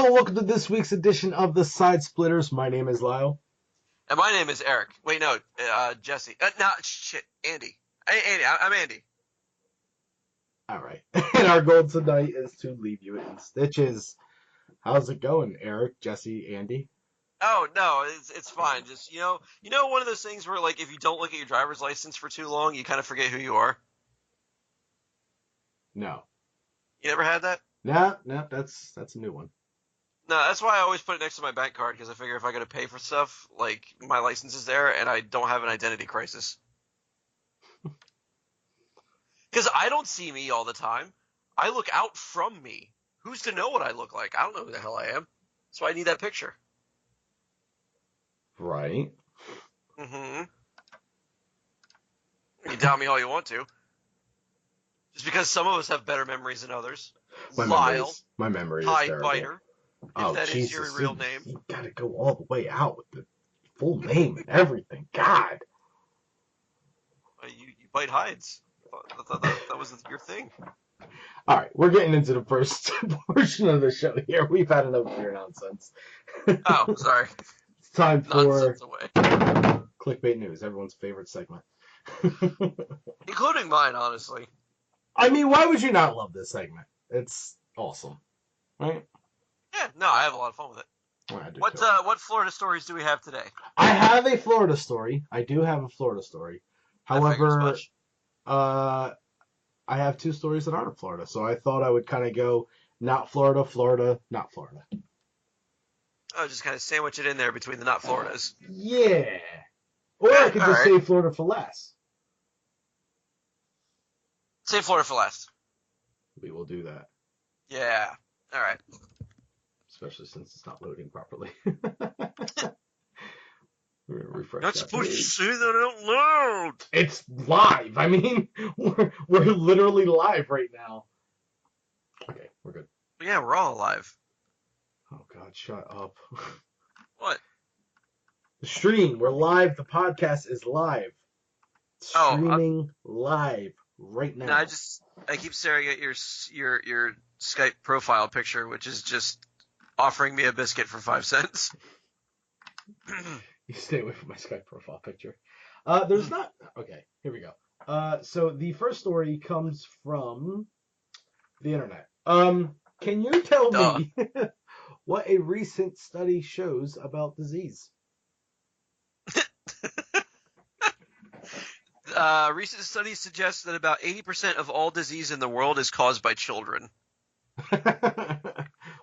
and welcome to this week's edition of the Side Splitters. My name is Lyle. And my name is Eric. Wait, no, Jesse. No, shit, Andy. Hey, Andy, I'm Andy. All right. And our goal tonight is to leave you in stitches. How's it going, Eric, Jesse, Andy? Oh no, it's fine. Just one of those things where like if you don't look at your driver's license for too long, you kind of forget who you are. No. You never had that? No, that's a new one. No, that's why I always put it next to my bank card because I figure if I got to pay for stuff, like my license is there and I don't have an identity crisis. Because I don't see me all the time. I look out from me. Who's to know what I look like? I don't know who the hell I am. That's why I need that picture. Right. Mm-hmm. You can doubt me all you want to. Just because some of us have better memories than others. My memory is High terrible. Biter, if that is your real name. You gotta go all the way out with the full name and everything. God. You bite hides. I thought that was your thing. All right, we're getting into the first portion of the show here. We've had enough of your nonsense. Oh, sorry. It's time for Nonsense away. Clickbait News, everyone's favorite segment. Including mine, honestly. I mean, why would you not love this segment? It's awesome, right? Yeah, no, I have a lot of fun with it. Well, What Florida stories do we have today? I have a Florida story. I do have a Florida story. However, I have two stories that aren't Florida, so I thought I would kind of go not Florida, Florida, not Florida. Oh, just kind of sandwich it in there between the not Floridas. Yeah. Or I could just say Florida for last. Say Florida for last. We will do that. Yeah. All right. Especially since it's not loading properly. We're gonna refresh. You're not supposed to say that out loud. It's live. I mean, we're literally live right now. Okay, we're good. Yeah, we're all alive. Oh God, shut up. What? The stream. We're live. The podcast is live. Streaming live right now. No, I keep staring at your Skype profile picture, which is just offering me a biscuit for 5 cents. You stay away from my Skype profile picture. There's not. Okay, here we go. So the first story comes from the internet. Can you tell me what a recent study shows about disease? Recent studies suggest that about 80% of all disease in the world is caused by children.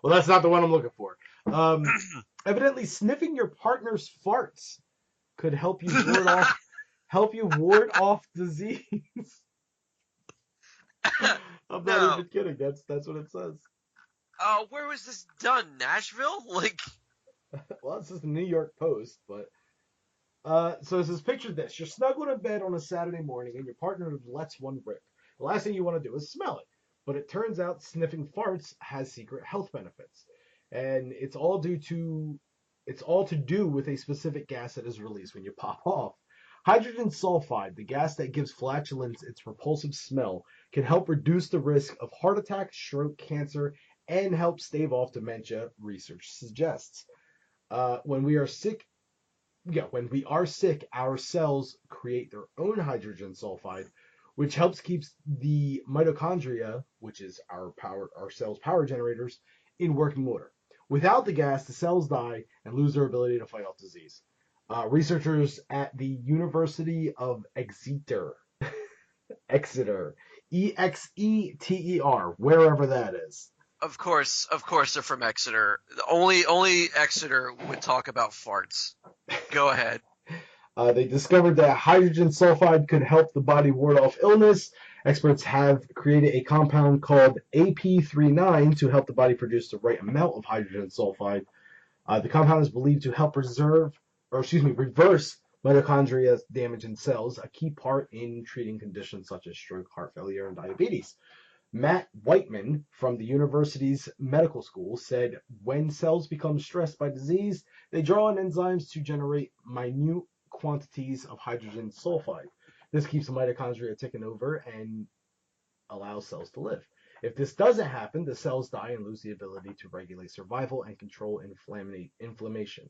Well, that's not the one I'm looking for. Evidently, sniffing your partner's farts could help you ward off disease. I'm not even kidding. That's what it says. Where was this done? Nashville? Well, this is the New York Post, but so it says, picture this: you're snuggled in bed on a Saturday morning, and your partner lets one rip. The last thing you want to do is smell it, but it turns out sniffing farts has secret health benefits, and it's all to do with a specific gas that is released when you pop off. Hydrogen sulfide, the gas that gives flatulence its repulsive smell, can help reduce the risk of heart attack, stroke, cancer, and help stave off dementia, research suggests. When we are sick, our cells create their own hydrogen sulfide, which helps keep the mitochondria, which is our cells' power generators, in working order. Without the gas, the cells die and lose their ability to fight off disease. Researchers at the University of Exeter, Exeter, wherever that is. Of course, they're from Exeter. Only Exeter would talk about farts. Go ahead. They discovered that hydrogen sulfide could help the body ward off illness. Experts have created a compound called AP39 to help the body produce the right amount of hydrogen sulfide. The compound is believed to help reverse mitochondria damage in cells, a key part in treating conditions such as stroke, heart failure, and diabetes. Matt Whiteman from the university's medical school said when cells become stressed by disease, they draw on enzymes to generate minute quantities of hydrogen sulfide. This keeps the mitochondria ticking over and allows cells to live. If this doesn't happen, the cells die and lose the ability to regulate survival and control inflammation.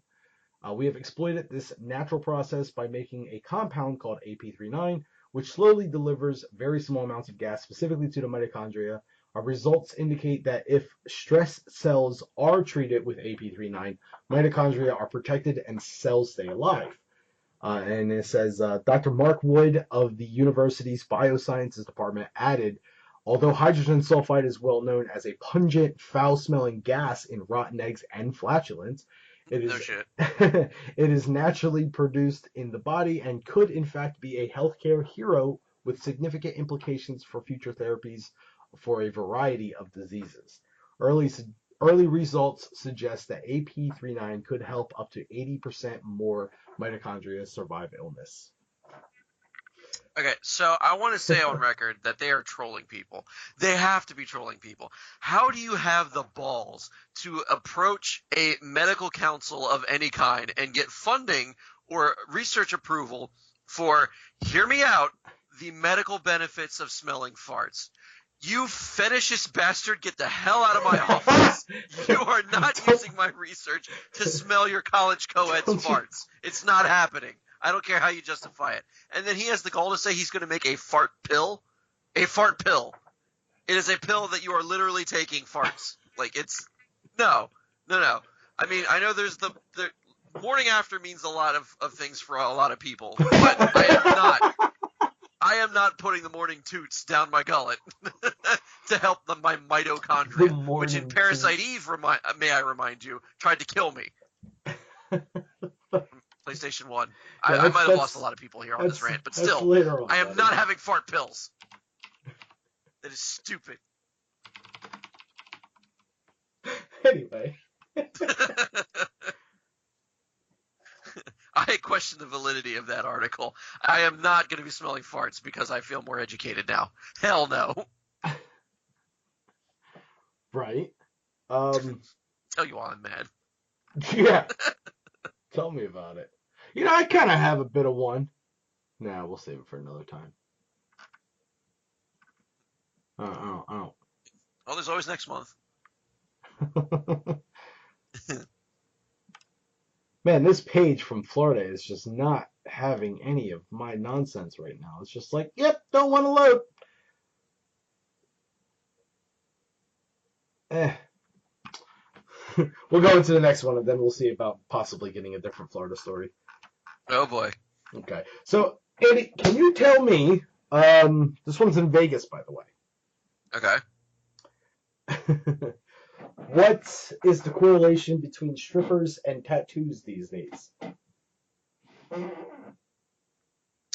We have exploited this natural process by making a compound called AP39, which slowly delivers very small amounts of gas specifically to the mitochondria. Our results indicate that if stress cells are treated with AP39, mitochondria are protected and cells stay alive. And it says Dr. Mark Wood of the university's biosciences department added, although hydrogen sulfide is well known as a pungent, foul-smelling gas in rotten eggs and flatulence, it No is shit. it is naturally produced in the body and could in fact be a healthcare hero with significant implications for future therapies for a variety of diseases. Early Early results suggest that AP39 could help up to 80% more mitochondria survive illness. Okay, so I want to say on record that they are trolling people. They have to be trolling people. How do you have the balls to approach a medical council of any kind and get funding or research approval for, hear me out, the medical benefits of smelling farts? You fetishist bastard, get the hell out of my office. You are not using my research to smell your college co-ed's farts. It's not happening. I don't care how you justify it. And then he has the gall to say he's going to make a fart pill. A fart pill. It is a pill that you are literally taking farts. Like, it's no. I mean, I know there's the morning after means a lot of things for a lot of people, but I am not putting the morning toots down my gullet to help my mitochondria, which in Parasite Eve, may I remind you, tried to kill me. PlayStation 1. Yeah, I might have lost a lot of people here on this rant, but still, later on, I am not having fart pills. That is stupid. Anyway. I question the validity of that article. I am not going to be smelling farts because I feel more educated now. Hell no. Right. Tell you why I'm mad. Yeah. Tell me about it. You know, I kind of have a bit of one. Nah, we'll save it for another time. Oh. Oh, there's always next month. Man, this page from Florida is just not having any of my nonsense right now. It's just like, yep, don't want to load. We'll go into the next one, and then we'll see about possibly getting a different Florida story. Oh, boy. Okay. So, Andy, can you tell me, this one's in Vegas, by the way. Okay. What is the correlation between strippers and tattoos these days?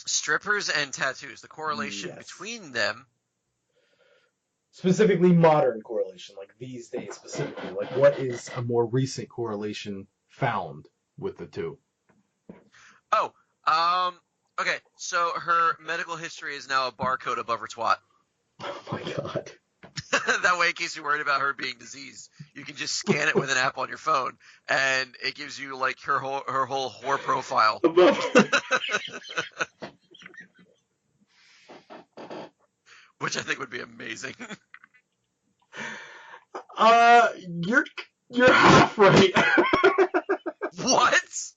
Strippers and tattoos. The correlation between them. Specifically modern correlation, like these days specifically. Like what is a more recent correlation found with the two? Oh, okay. So her medical history is now a barcode above her twat. Oh my god. That way, in case you're worried about her being diseased, you can just scan it with an app on your phone, and it gives you like her whole whore profile. Which I think would be amazing. You're half right. What?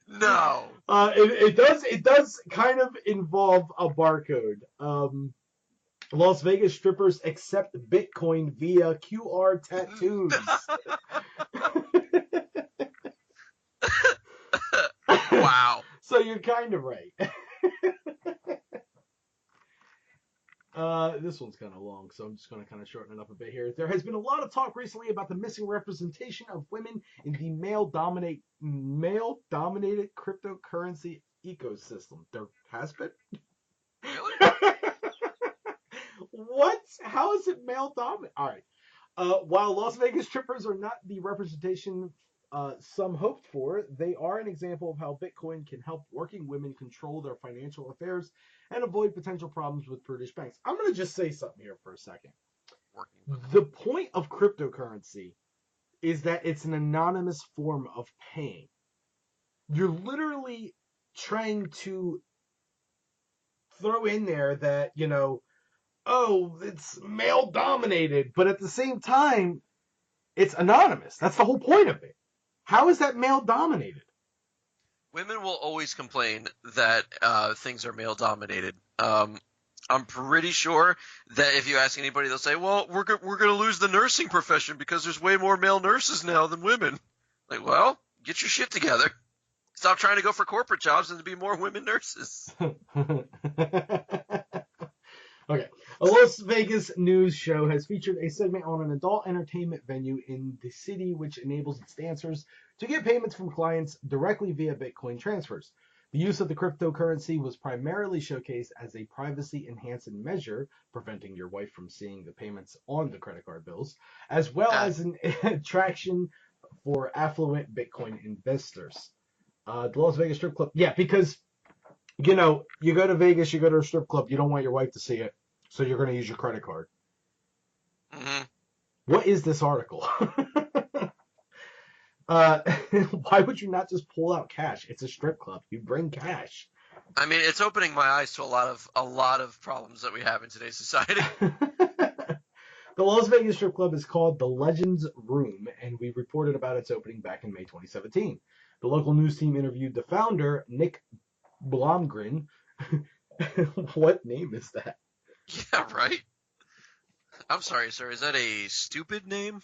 No. It does kind of involve a barcode. Las Vegas strippers accept Bitcoin via QR tattoos. Wow. So you're kind of right. This one's kind of long, so I'm just going to kind of shorten it up a bit here. There has been a lot of talk recently about the missing representation of women in the male-dominated cryptocurrency ecosystem. There has been? Really? What? How is it male-dominated? All right. While Las Vegas strippers are not the representation some hoped for, they are an example of how Bitcoin can help working women control their financial affairs and avoid potential problems with British banks. I'm going to just say something here for a second. The point of cryptocurrency is that it's an anonymous form of paying. You're literally trying to throw in there that, oh, it's male dominated, but at the same time, it's anonymous. That's the whole point of it. How is that male dominated? Women will always complain that things are male dominated. I'm pretty sure that if you ask anybody, they'll say, "Well, we're going to lose the nursing profession because there's way more male nurses now than women." Like, well, get your shit together. Stop trying to go for corporate jobs and to be more women nurses. Okay. A Las Vegas news show has featured a segment on an adult entertainment venue in the city which enables its dancers to get payments from clients directly via Bitcoin transfers. The use of the cryptocurrency was primarily showcased as a privacy enhancing measure, preventing your wife from seeing the payments on the credit card bills, as well Ah, as an attraction for affluent Bitcoin investors. The Las Vegas strip club. Yeah, because you go to Vegas, you go to a strip club, you don't want your wife to see it, so you're going to use your credit card. mhm. What is this article? uh, why would you not just pull out cash? It's a strip club. You bring cash. I mean, it's opening my eyes to a lot of problems that we have in today's society. The Las Vegas strip club is called the Legends Room, and we reported about its opening back in May 2017. The local news team interviewed the founder, Nick Blomgren. What name is that? Yeah, right. I'm sorry, sir. Is that a stupid name?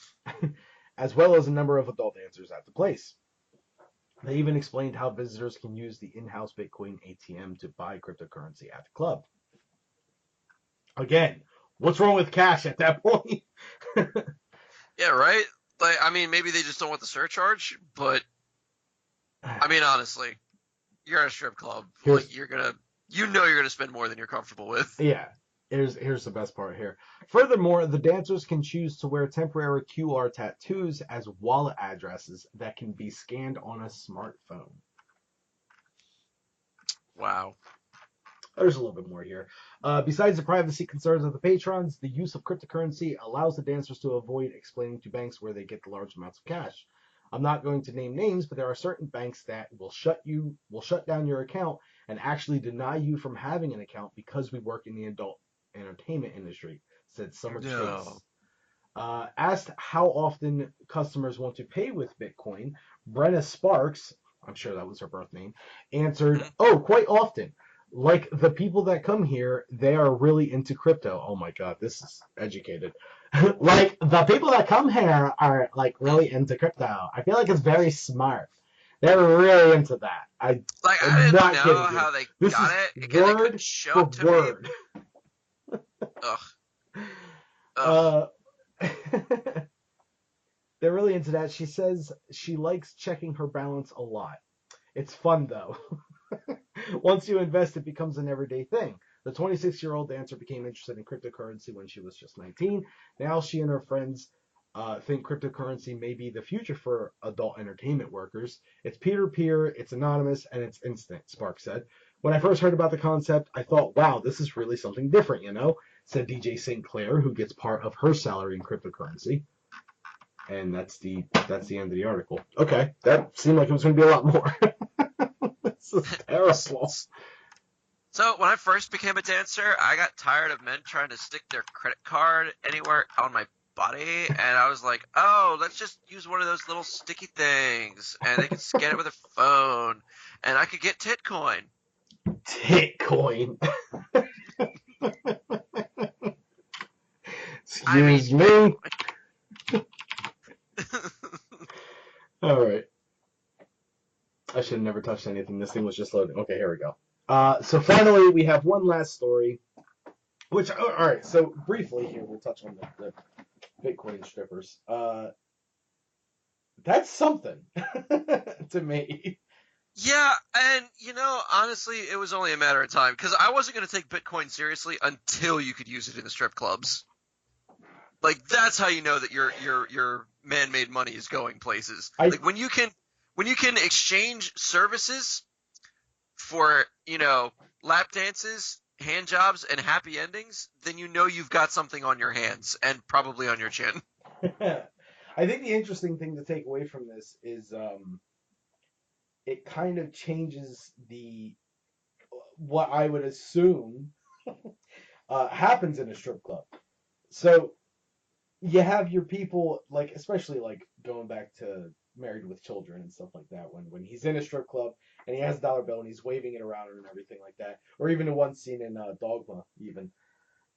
As well as a number of adult dancers at the place. They even explained how visitors can use the in-house Bitcoin ATM to buy cryptocurrency at the club. Again, what's wrong with cash at that point? Yeah, right. Like, I mean, maybe they just don't want the surcharge, but I mean, honestly, you're at a strip club. Like, Here's you're gonna spend more than you're comfortable with. yeah. Here's the best part here. Furthermore, the dancers can choose to wear temporary QR tattoos as wallet addresses that can be scanned on a smartphone. Wow. There's a little bit more here. Besides the privacy concerns of the patrons, the use of cryptocurrency allows the dancers to avoid explaining to banks where they get the large amounts of cash. I'm not going to name names, but there are certain banks that will shut down your account and actually deny you from having an account because we work in the adult entertainment industry, said Summer No. Chase. Asked how often customers want to pay with Bitcoin, Brenna Sparks, I'm sure that was her birth name, answered, Mhm. "Oh, quite often. Like the people that come here, they are really into crypto." Oh my God, this is educated. Like the people that come here are like Mhm. really into crypto. I feel like it's very smart. They're really into that. I Like, I am didn't not know kidding you. how they This got is it. Again, they couldn't word show for it to me. word. Ugh. Ugh. Uh, they're really into that. She says she likes checking her balance a lot. It's fun though. Once you invest, it becomes an everyday thing. The 26-year-old dancer became interested in cryptocurrency when she was just 19. Now she and her friends think cryptocurrency may be the future for adult entertainment workers. It's peer-to-peer, it's anonymous, and it's instant, Spark said. When I first heard about the concept, I thought, wow, this is really something different, said DJ St. Clair, who gets part of her salary in cryptocurrency. And that's the end of the article. Okay, that seemed like it was going to be a lot more. This is terrible. So when I first became a dancer, I got tired of men trying to stick their credit card anywhere on my body, and I was like, "Oh, let's just use one of those little sticky things, and they can scan it with their phone, and I could get TitCoin." TitCoin. I mean, Excuse me. Bitcoin. All right. I should have never touched anything. This thing was just loading. Okay, here we go. So finally, we have one last story. Which, all right. So briefly here, we'll touch on the Bitcoin strippers. That's something to me. Yeah, and honestly, it was only a matter of time because I wasn't going to take Bitcoin seriously until you could use it in the strip clubs. Like that's how you know that your man-made money is going places. I Like when you can exchange services for, lap dances, hand jobs, and happy endings, then you know you've got something on your hands and probably on your chin. I think the interesting thing to take away from this is it kind of changes the what I would assume happens in a strip club. So you have your people, like, especially like going back to Married with Children and stuff like that, when he's in a strip club and he has a dollar bill and he's waving it around and everything like that, or even the one scene in Dogma, even.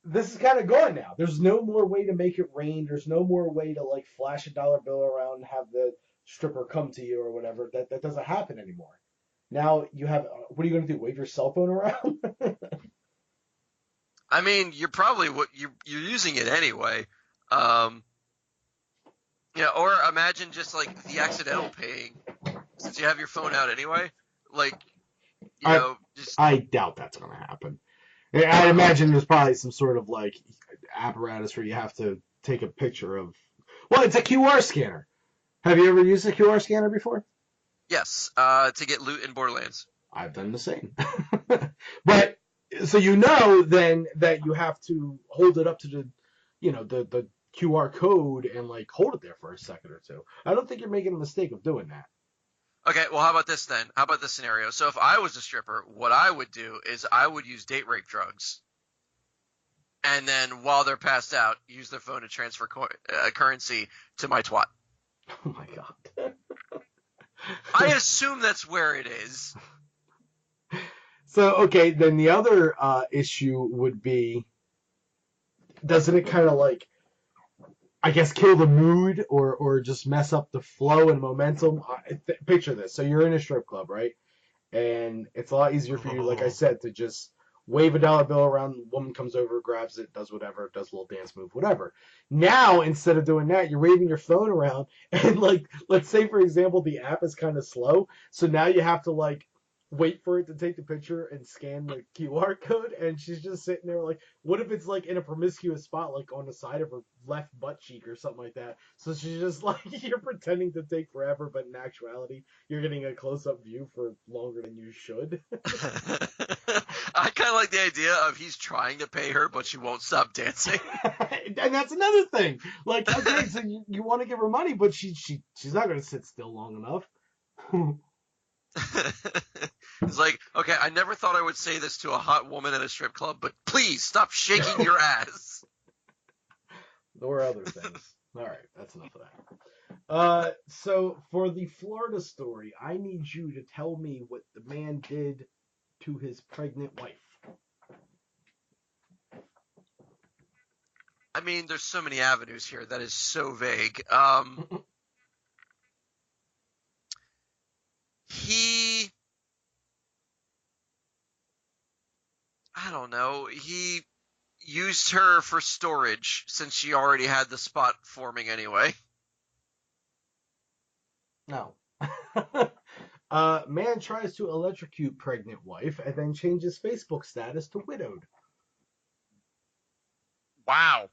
This is kind of gone now. There's no more way to make it rain. There's no more way to like flash a dollar bill around and have the stripper come to you or whatever. That doesn't happen anymore. Now you have, what are you going to do? Wave your cell phone around? I mean, you're probably you're using it anyway. Um, yeah, or imagine just like the accidental paying, since you have your phone out anyway. Like, I just I doubt that's going to happen. I imagine there's probably some sort of like apparatus where you have to take a picture of. Well, it's a QR scanner. Have you ever used a QR scanner before? yes, to get loot in Borderlands. I've done the same. But so you know then that you have to hold it up to the QR code and like hold it there for a second or two. I don't think you're making a mistake of doing that. Okay, well, how about this then? How about this scenario? So if I was a stripper, what I would do is I would use date rape drugs, and then while they're passed out, use their phone to transfer currency to my twat. Oh my god. I assume that's where it is. So okay, then the other issue would be, doesn't it kind of like, I guess, kill the mood or just mess up the flow and momentum? Picture this. So you're in a strip club, right? And it's a lot easier for you, like I said, to just wave a dollar bill around. The woman comes over, grabs it, does whatever, does a little dance move, whatever. Now, instead of doing that, you're waving your phone around, and like, let's say for example, the app is kind of slow, so now you have to like wait for it to take the picture and scan the QR code, and she's just sitting there like, what if it's like in a promiscuous spot, like on the side of her left butt cheek or something like that? So she's just like, you're pretending to take forever, but in actuality, you're getting a close-up view for longer than you should. I kind of like the idea of he's trying to pay her, but she won't stop dancing. And that's another thing. Like, okay, so you want to give her money, but she's not going to sit still long enough. It's like, okay, I never thought I would say this to a hot woman at a strip club, but please stop shaking your ass. Or other things. All right, that's enough of that. So for the Florida story, I need you to tell me what the man did to his pregnant wife. I mean, there's so many avenues here that is so vague. He, I don't know, he used her for storage since she already had the spot forming anyway. No. Man tries to electrocute pregnant wife and then changes Facebook status to widowed. Wow.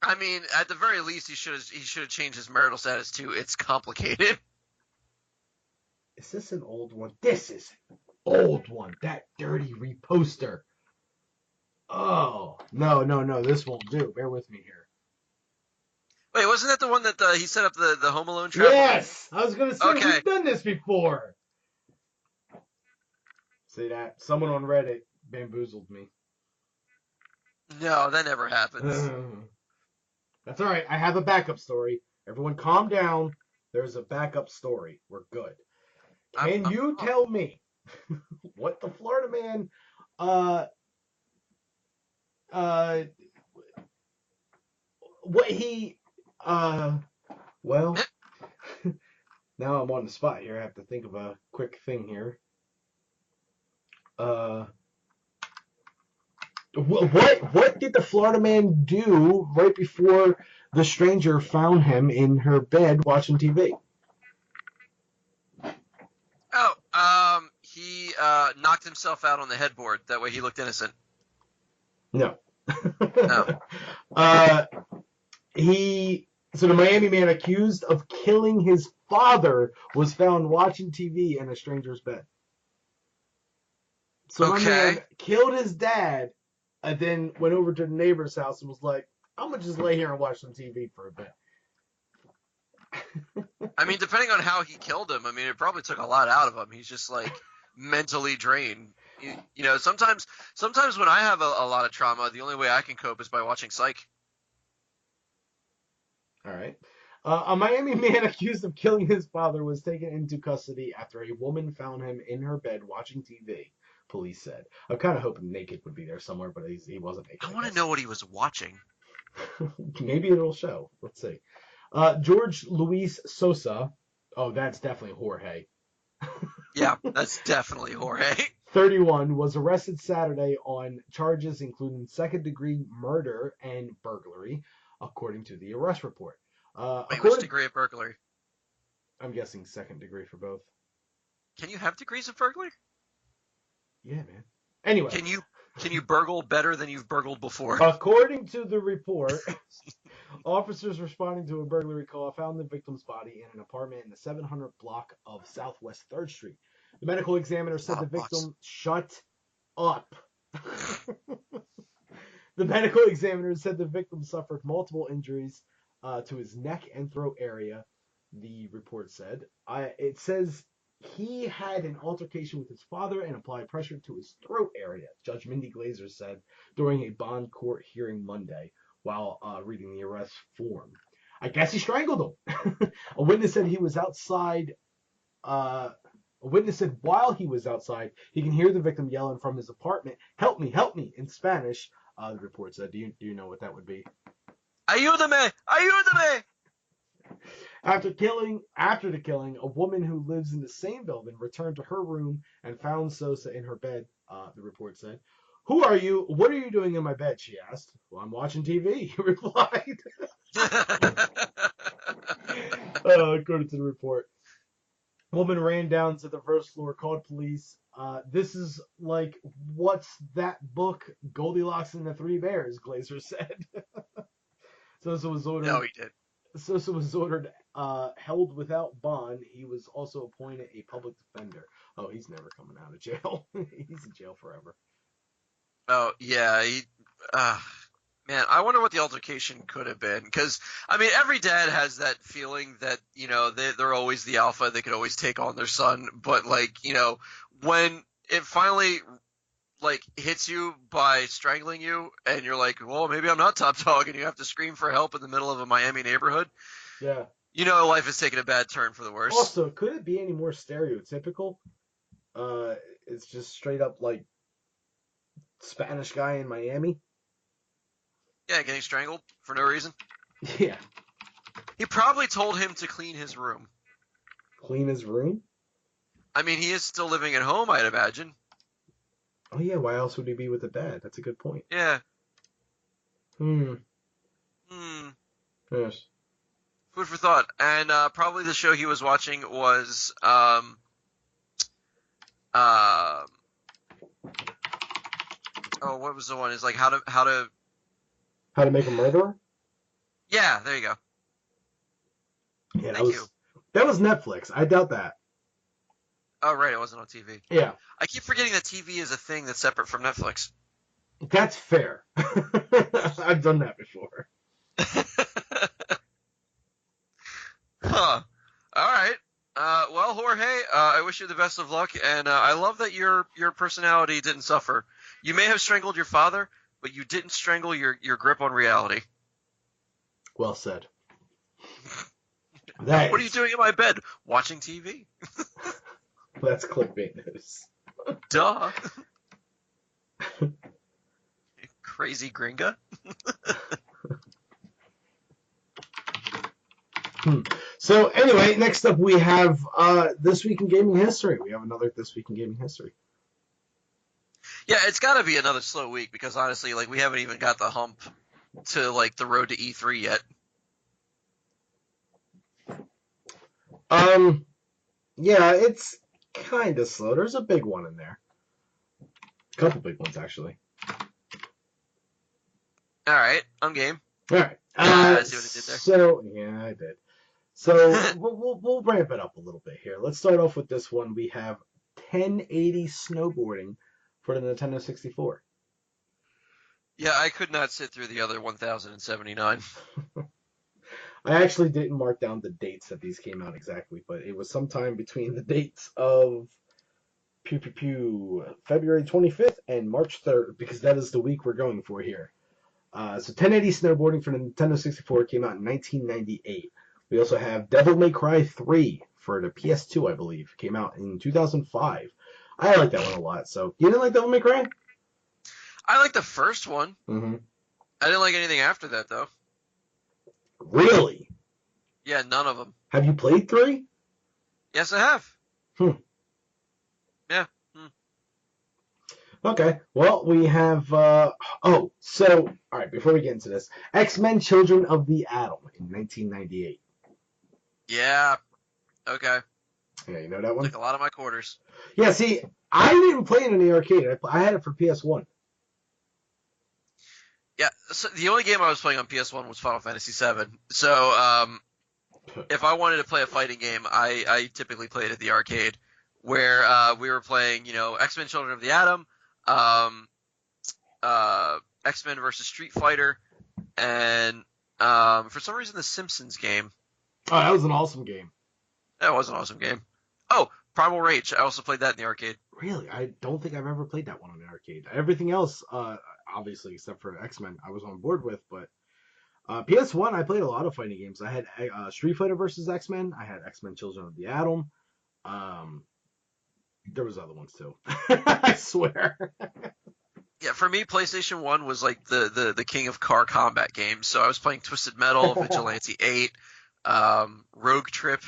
I mean, at the very least, he should have changed his marital status to "it's complicated." Is this an old one? This is an old one. That dirty reposter. Oh, no. This won't do. Bear with me here. Wait, wasn't that the one that he set up the Home Alone trap? Yes! I was going to say, Okay. we've done this before. See that? Someone on Reddit bamboozled me. No, that never happens. That's all right. I have a backup story. Everyone calm down. There's a backup story. We're good. Can you tell me what the Florida man what he well, now I'm on the spot here. I have to think of a quick thing here. What did the Florida man do right before the stranger found him in her bed watching TV? Oh, he knocked himself out on the headboard. That way he looked innocent. No. No. So the Miami man accused of killing his father was found watching TV in a stranger's bed. So my man killed his dad and then went over to the neighbor's house and was like, I'm going to just lay here and watch some TV for a bit. I mean, depending on how he killed him, I mean, it probably took a lot out of him. He's just like, mentally drained. Sometimes when I have a lot of trauma, the only way I can cope is by watching Psych. All right. A Miami man accused of killing his father was taken into custody after a woman found him in her bed watching TV, police said. I'm kind of hoping Naked would be there somewhere, but he wasn't naked, I I want to guess. know what he was watching. Maybe it'll show. Let's see. George Luis Sosa. Oh, that's definitely Jorge. Yeah, that's definitely Jorge. 31 was arrested Saturday on charges including second-degree murder and burglary, according to the arrest report. Wait, which According, degree of burglary? I'm guessing second degree for both. Can you have degrees of burglary? Yeah, man. Anyway, Can you can you burgle better than you've burgled before? according to the report, officers responding to a burglary call found the victim's body in an apartment in the 700 block of Southwest 3rd Street. The medical examiner A said lot the of blocks. victim shut up. The medical examiner said the victim suffered multiple injuries to his neck and throat area. The report said. It says he had an altercation with his father and applied pressure to his throat area, Judge Mindy Glazer said during a bond court hearing Monday while reading the arrest form. I guess he strangled him. A witness said he was outside. A witness said while he was outside, he can hear the victim yelling from his apartment, help me," in Spanish. The report said. Do you know what that would be? Ayúdame! Ayúdame! After the killing, a woman who lives in the same building returned to her room and found Sosa in her bed. The report said. "Who are you? What are you doing in my bed?" she asked. "Well, I'm watching TV," he replied. According to the report. Woman ran down to the first floor, called police. This is like, what's that book, Goldilocks and the Three Bears, Glazer said. Sosa was No, ordered. he did. Sosa was ordered held without bond. He was also appointed a public defender. Oh, he's never coming out of jail. He's in jail forever. Oh yeah, uh, man, I wonder what the altercation could have been. Because I mean, every dad has that feeling that they're always the alpha. They could always take on their son. But when it finally hits you by strangling you, and you're like, well, maybe I'm not top dog, and you have to scream for help in the middle of a Miami neighborhood. Yeah. Life is taking a bad turn for the worse. Also, could it be any more stereotypical? It's just straight up like Spanish guy in Miami. Yeah, getting strangled for no reason. Yeah. He probably told him to clean his room. Clean his room? I mean, he is still living at home, I'd imagine. Oh yeah, why else would he be with the dad? That's a good point. Yeah. Hmm. Hmm. Yes. Food for thought. And probably the show he was watching was oh, what was the one? It's like how to How to Make a Murderer? Yeah, there you go. Yeah, Thank you. that was Netflix. I doubt that. Oh, right, it wasn't on TV. Yeah. I keep forgetting that TV is a thing that's separate from Netflix. That's fair. I've done that before. Huh. All right. Well, Jorge, I wish you the best of luck, and I love that your personality didn't suffer. You may have strangled your father, but you didn't strangle your grip on reality. Well said. What are you doing in my bed? Watching TV. That's clickbait news. Duh. Crazy gringa. So anyway, next up we have This Week in Gaming History. We have another This Week in Gaming History. Yeah, it's got to be another slow week because honestly, we haven't even got the hump to the road to E3 yet. Yeah, it's kind of slow. There's a big one in there. A couple big ones, actually. All right, I'm game. All right. See what I did there? So, yeah, I did. So, we'll ramp it up a little bit here. Let's start off with this one. We have 1080 snowboarding for the Nintendo 64. Yeah, I could not sit through the other 1079. I actually didn't mark down the dates that these came out exactly, but it was sometime between the dates of Pew pew pew. February 25th and March 3rd, because that is the week we're going for here. So 1080 Snowboarding for the Nintendo 64 came out in 1998. We also have Devil May Cry 3 for the PS2, I believe, came out in 2005. I like that one a lot. So you didn't like Devil May Cry? I like the first one. Mm-hmm. I didn't like anything after that, though. Really? Yeah, none of them. Have you played 3? Yes, I have. Yeah. Okay. Well, we have. All right. Before we get into this, X-Men: Children of the Atom in 1998. Yeah. Okay. Yeah, you know that one. Took a lot of my quarters. Yeah. See, I didn't play it in the arcade. I had it for PS1. Yeah. So the only game I was playing on PS1 was Final Fantasy VII. So if I wanted to play a fighting game, I typically played at the arcade, where we were playing, X-Men: Children of the Atom, X-Men versus Street Fighter, and for some reason the Simpsons game. Oh, that was an awesome game. That was an awesome game. Oh, Primal Rage. I also played that in the arcade. Really? I don't think I've ever played that one on the arcade. Everything else, obviously, except for X-Men, I was on board with, but PS1, I played a lot of fighting games. I had Street Fighter versus X-Men. I had X-Men: Children of the Atom. There was other ones too. I swear. Yeah, for me, PlayStation 1 was like the king of car combat games. So I was playing Twisted Metal, Vigilante 8, Rogue Trip.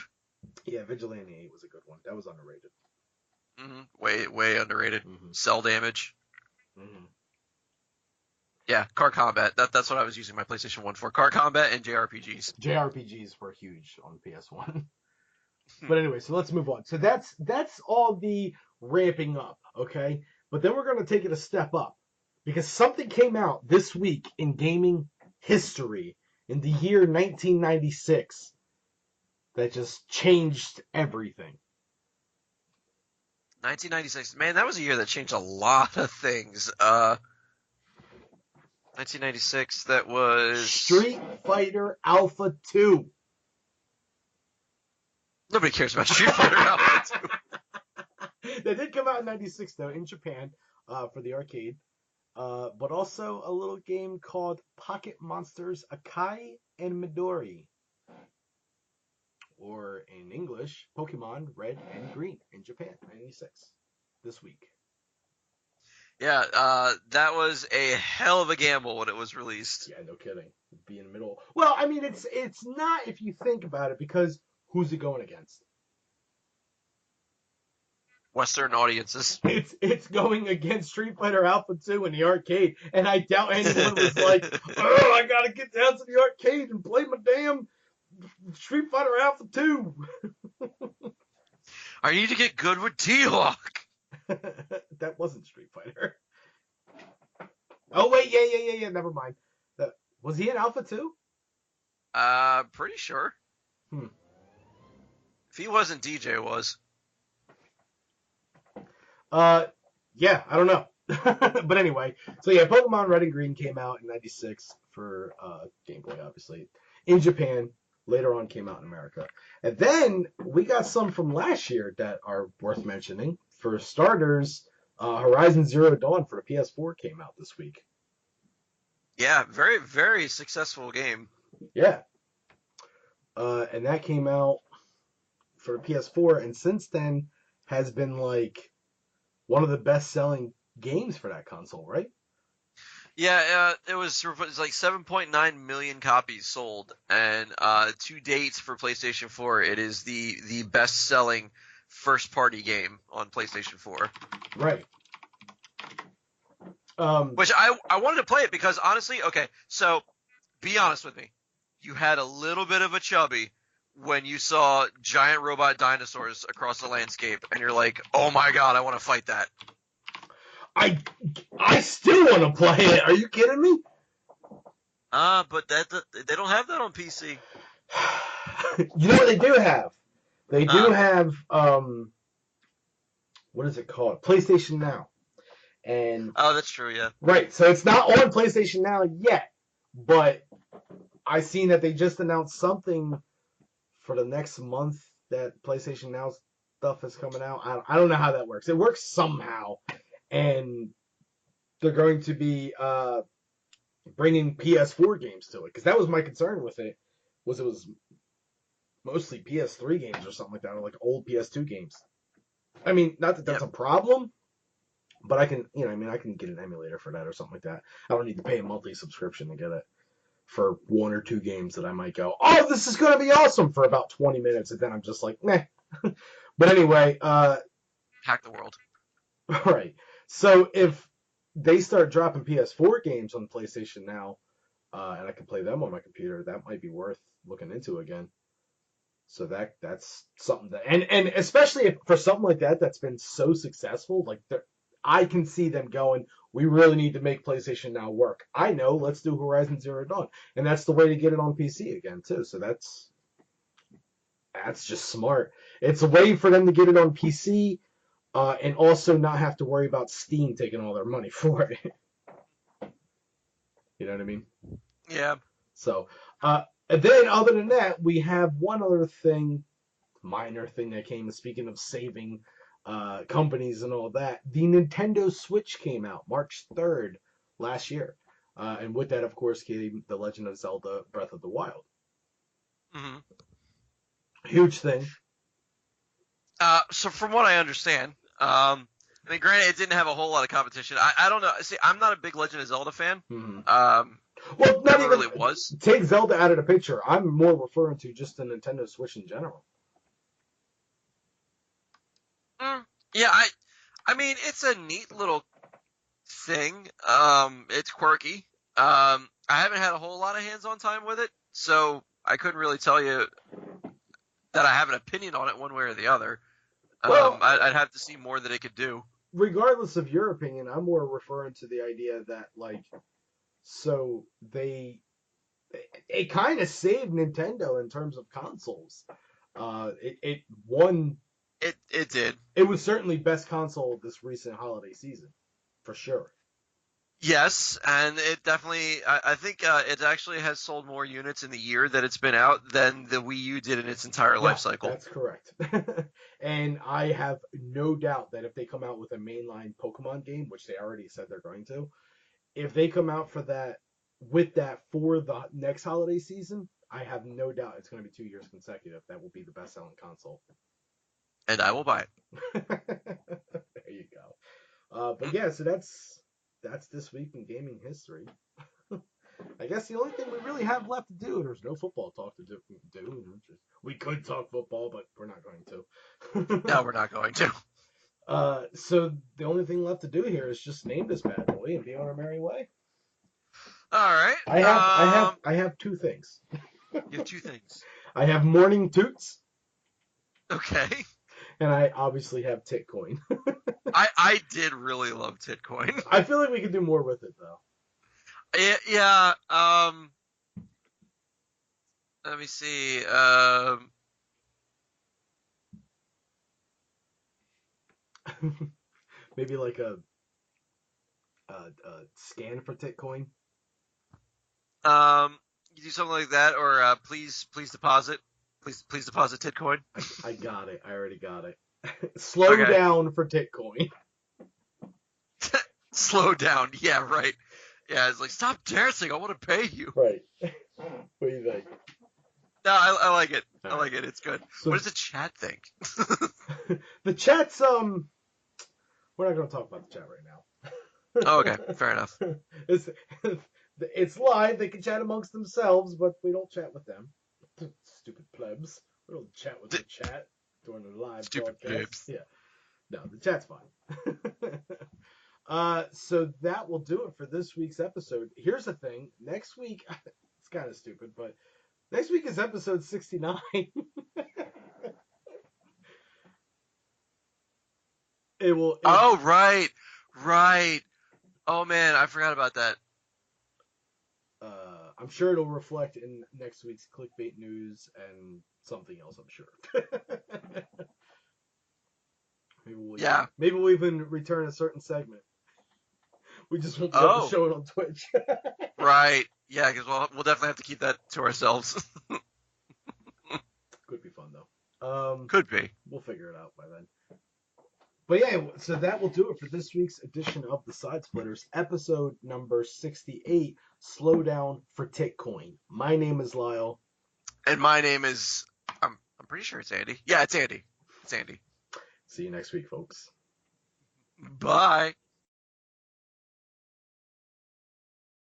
Yeah, Vigilante 8 was a good one. That was underrated. Way underrated. Mm-hmm. Cell Damage. Mm-hmm. Yeah, car combat. That's what I was using my PlayStation 1 for. Car combat and JRPGs. JRPGs were huge on PS1. But anyway, so let's move on. So that's all the ramping up, okay? But then we're going to take it a step up, because something came out this week in gaming history in the year 1996 that just changed everything. 1996. Man, that was a year that changed a lot of things. 1996, that was... Street Fighter Alpha 2. Nobody cares about Street Fighter Alpha 2. That did come out in 96, though, in Japan, for the arcade. But also a little game called Pocket Monsters Akai and Midori. Or in English, Pokemon Red and Green in Japan, 96. This week. Yeah, that was a hell of a gamble when it was released. Yeah, no kidding. Be in the middle. Well, I mean, it's not if you think about it, because who's it going against? Western audiences. It's going against Street Fighter Alpha 2 in the arcade, and I doubt anyone was like, oh, I gotta get down to the arcade and play my damn Street Fighter Alpha 2. I need to get good with T-Hawk. That wasn't Street Fighter. Oh, wait, yeah, never mind. Was he in Alpha 2? Pretty sure. If he wasn't, DJ was. Yeah, I don't know. But anyway, so yeah, Pokemon Red and Green came out in 96 for Game Boy, obviously. In Japan, later on came out in America. And then we got some from last year that are worth mentioning. For starters, Horizon Zero Dawn for the PS4 came out this week. Yeah, very, very successful game. Yeah. And that came out for the PS4, and since then has been like one of the best-selling games for that console, right? Yeah, it was like 7.9 million copies sold, and to date for PlayStation 4, it is the best-selling first-party game on PlayStation 4. Right. Which I wanted to play it because honestly, okay, so be honest with me, you had a little bit of a chubby when you saw giant robot dinosaurs across the landscape, and you're like, oh my god, I want to fight that. I still want to play it. Are you kidding me? But they don't have that on PC. You know what they do have? They do have what is it called? PlayStation Now. And oh, that's true, yeah. Right, so it's not on PlayStation Now yet, but I seen that they just announced something for the next month that PlayStation Now's stuff is coming out. I don't know how that works. It works somehow, and they're going to be bringing PS4 games to it, because that was my concern with it. It was mostly PS3 games or something like that, or like old PS2 games. I mean, not that that's Yep. a problem, but I can, I can get an emulator for that or something like that. I don't need to pay a monthly subscription to get it for one or two games that I might go, oh, this is going to be awesome for about 20 minutes, and then I'm just like, meh. But anyway, Hack the world. right. So if they start dropping PS4 games on PlayStation now, and I can play them on my computer, that might be worth looking into again. So that's something that, and especially if for something like that that's been so successful, like I can see them going, we really need to make PlayStation Now work. I know, let's do Horizon Zero Dawn, and that's the way to get it on PC again too. So that's just smart. It's a way for them to get it on PC, and also not have to worry about Steam taking all their money for it. You know what I mean? Yeah. So, and then other than that, we have one other thing, minor thing that came. Speaking of saving companies and all that, the Nintendo Switch came out March 3rd last year, and with that, of course, came The Legend of Zelda: Breath of the Wild. Hmm. Huge thing. So from what I understand, I mean, granted, it didn't have a whole lot of competition. I don't know. See, I'm not a big Legend of Zelda fan. Mm-hmm. Um, Well, not never even really was. take Zelda out of the picture. I'm more referring to just the Nintendo Switch in general. Mm, yeah, I mean, it's a neat little thing. It's quirky. I haven't had a whole lot of hands-on time with it, so I couldn't really tell you that I have an opinion on it one way or the other. Well, I'd have to see more that it could do. regardless of your opinion, I'm more referring to the idea that like, so it kind of saved Nintendo in terms of consoles. It won. It did. It was certainly best console this recent holiday season, for sure. Yes, and it definitely. I think it actually has sold more units in the year that it's been out than the Wii U did in its entire life Yeah, cycle. that's correct. And I have no doubt that if they come out with a mainline Pokemon game, which they already said they're going to, if they come out for that with that for the next holiday season, I have no doubt it's going to be 2 years consecutive. That will be the best selling console. And I will buy it. There you go. But yeah, so that's this week in gaming history. I guess the only thing we really have left to do, there's no football talk to do. We could talk football, but we're not going to. No, we're not going to. So the only thing left to do here is just name this bad boy and be on our merry way. All right. I have two things. You have two things. I have morning toots, Okay. and I obviously have TitCoin. I did really love TitCoin. I feel like we could do more with it though. Yeah. Let me see. Maybe like a scan for TitCoin. You do something like that, or please deposit. Please deposit TitCoin. I got it. I already got it. Slow Okay. down for TitCoin. Slow down. Yeah, right. Yeah, it's like stop dancing. I want to pay you. Right. What do you think? No, I like it. I All like right. it. It's good. So What does the chat think? the chat's we're not going to talk about the chat right Oh, okay, now. fair enough. it's it's live. They can chat amongst themselves, but we don't chat with them. Stupid plebs. We don't chat with the chat during the live Stupid broadcast. plebs. Yeah. No, the chat's fine. So that will do it for this week's episode. Here's the thing. Next week, it's kind of stupid, but next week is episode 69. Oh, right, right. Oh man, I forgot about that. I'm sure it'll reflect in next week's clickbait news and something else, I'm sure. Yeah. Maybe we'll even return a certain segment. We just won't be able to Oh, show it on Twitch. right. Yeah, because we'll definitely have to keep that to ourselves. Could be fun though. Could be. We'll figure it out by then. But yeah, so that will do it for this week's edition of the Side Splitters, episode number 68. Slow down for TitCoin. My name is Lyle. And my name is, I'm pretty sure it's Andy. Yeah, it's Andy. It's Andy. See you next week, folks. Bye.